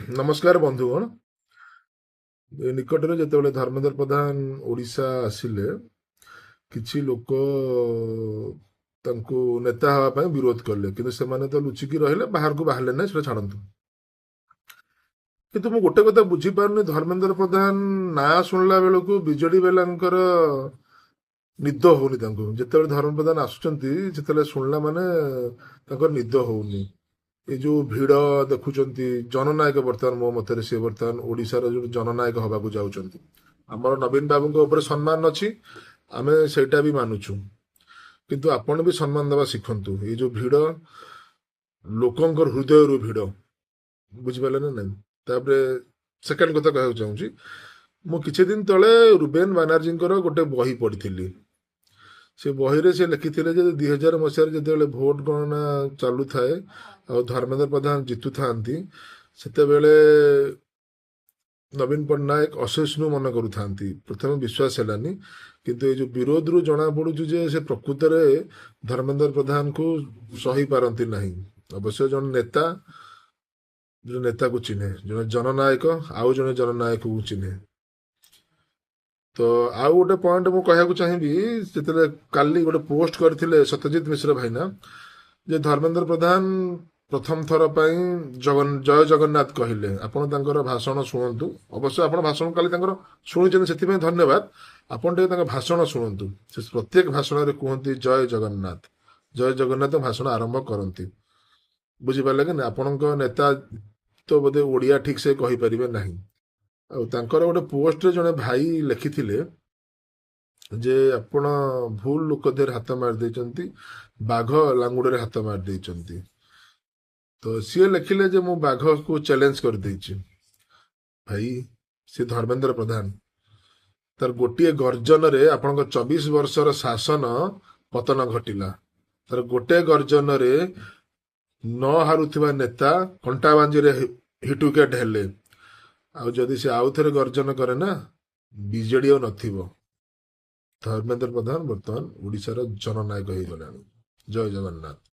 ନମସ୍କାର ବନ୍ଧୁଗଣ। ଏ ନିକଟରେ ଯେତେବେଳେ ଧର୍ମେନ୍ଦ୍ର ପ୍ରଧାନ ଓଡ଼ିଶା ଆସିଲେ, କିଛି ଲୋକ ତାଙ୍କୁ ନେତା ହେବା ପାଇଁ ବିରୋଧ କଲେ, କିନ୍ତୁ ସେମାନେ ତ ଲୁଚିକି ରହିଲେ, ବାହାରକୁ ବାହାରିଲେ ନାହିଁ, ସେଟା ଛାଡ଼ନ୍ତୁ। କିନ୍ତୁ ମୁଁ ଗୋଟେ କଥା ବୁଝିପାରୁନି, ଧର୍ମେନ୍ଦ୍ର ପ୍ରଧାନ ନାଁ ଶୁଣିଲା ବେଳକୁ ବିଜେଡି ବାଲାଙ୍କର ନିଦ ହଉନି ତାଙ୍କୁ। ଯେତେବେଳେ ଧର୍ମେନ୍ଦ୍ର ପ୍ରଧାନ ଆସୁଛନ୍ତି, ଯେତେବେଳେ ଶୁଣିଲା ମାନେ ତାଙ୍କର ନିଦ ହଉନି। ଏ ଯୋଉ ଭିଡ ଦେଖୁଛନ୍ତି, ଜନନାୟକ ବର୍ତ୍ତମାନ ମୋ ମତରେ ସେ ବର୍ତ୍ତମାନ ଓଡ଼ିଶାର ଯୋଉ ଜନନାୟକ ହବାକୁ ଯାଉଛନ୍ତି। ଆମର ନବୀନ ବାବୁଙ୍କ ଉପରେ ସମ୍ମାନ ଅଛି, ଆମେ ସେଇଟା ବି ମାନୁଛୁ, କିନ୍ତୁ ଆପଣ ବି ସମ୍ମାନ ଦେବା ଶିଖନ୍ତୁ। ଏଇ ଯୋଉ ଭିଡ, ଲୋକଙ୍କର ହୃଦୟରୁ ଭିଡ, ବୁଝିପାରିଲେ ନା ନାଇଁ? ତାପରେ ସେକେଣ୍ଡ କଥା କହିବାକୁ ଚାହୁଁଛି, ମୁଁ କିଛି ଦିନ ତଳେ ରୁବେନ ବାନାର୍ଜୀଙ୍କର ଗୋଟେ ବହି ପଢିଥିଲି। ସେ ବହିରେ ସେ ଲେଖିଥିଲେ ଯେ 2000 ମସିହାରେ ଯେତେବେଳେ ଭୋଟ ଗଣନା ଚାଲୁଥାଏ ଆଉ ଧର୍ମେନ୍ଦ୍ର ପ୍ରଧାନ ଜିତୁଥାନ୍ତି, ସେତେବେଳେ ନବୀନ ପଟ୍ଟନାୟକ ଅସହିଷ୍ଣୁ ମନେ କରୁଥାନ୍ତି। ପ୍ରଥମେ ବିଶ୍ୱାସ ହେଲାନି, କିନ୍ତୁ ଏଇ ଯୋଉ ବିରୋଧରୁ ଜଣା ପଡୁଛି ଯେ ସେ ପ୍ରକୃତରେ ଧର୍ମେନ୍ଦ୍ର ପ୍ରଧାନକୁ ସହି ପାରନ୍ତି ନାହିଁ। ଅବଶ୍ୟ ଜଣେ ନେତା ଜଣେ ନେତାକୁ ଚିହ୍ନେ, ଜଣେ ଜନନାୟକ ଆଉ ଜଣେ ଜନନାୟକକୁ ଚିହ୍ନେ। ତ ଆଉ ଗୋଟେ ପଏଣ୍ଟ ମୁଁ କହିବାକୁ ଚାହିଁବି, ଯେତେବେଳେ କାଲି ଗୋଟେ ପୋଷ୍ଟ କରିଥିଲେ ସତ୍ୟଜିତ ମିଶ୍ର ଭାଇନା, ଯେ ଧର୍ମେନ୍ଦ୍ର ପ୍ରଧାନ ପ୍ରଥମ ଥର ପାଇଁ ଜୟ ଜଗନ୍ନାଥ କହିଲେ। ଆପଣ ତାଙ୍କର ଭାଷଣ ଶୁଣନ୍ତୁ। ଅବଶ୍ୟ ଆପଣ ଭାଷଣ କାଲି ତାଙ୍କର ଶୁଣିଛନ୍ତି, ସେଥିପାଇଁ ଧନ୍ୟବାଦ। ଆପଣ ଟିକେ ତାଙ୍କ ଭାଷଣ ଶୁଣନ୍ତୁ। ସେ ପ୍ରତ୍ୟେକ ଭାଷଣରେ କୁହନ୍ତି ଜୟ ଜଗନ୍ନାଥ, ଜୟ ଜଗନ୍ନାଥ ଭାଷଣ ଆରମ୍ଭ କରନ୍ତି। ବୁଝିପାରିଲେ କି ନା? ଆପଣଙ୍କ ନେତା ତ ବୋଧେ ଓଡ଼ିଆ ଠିକ ସେ କହିପାରିବେ ନାହିଁ। ଆଉ ତାଙ୍କର ଗୋଟେ ପୋଷ୍ଟରେ ଜଣେ ଭାଇ ଲେଖିଥିଲେ ଯେ ଆପଣ ଭୁଲ ଲୋକ ଦେହରେ ହାତ ମାରି ଦେଇଛନ୍ତି, ବାଘ ଲାଙ୍ଗୁଡରେ ହାତ ମାରି ଦେଇଛନ୍ତି। ତ ସିଏ ଲେଖିଲେ ଯେ ମୁଁ ବାଘକୁ ଚ୍ୟାଲେଞ୍ଜ କରିଦେଇଛି। ଭାଇ, ସେ ଧର୍ମେନ୍ଦ୍ର ପ୍ରଧାନ, ତାର ଗୋଟିଏ ଗର୍ଜନରେ ଆପଣଙ୍କ 24 ବର୍ଷର ଶାସନ ପତନ ଘଟିଲା। ତାର ଗୋଟେ ଗର୍ଜନରେ ନ ହାରୁଥିବା ନେତା କଣ୍ଟା ବାଞ୍ଜିରେ ହିଟ ୱିକେଟ ହେଲେ। ଆଉ ଯଦି ସେ ଆଉ ଥରେ ଗର୍ଜନ କରେ ନା, ବିଜେଡି ଆଉ ନଥିବ। ଧର୍ମେନ୍ଦ୍ର ପ୍ରଧାନ ବର୍ତ୍ତମାନ ଓଡ଼ିଶାର ଜନନାୟକ ହେଇଗଲାଣି। ଜୟ ଜଗନ୍ନାଥ।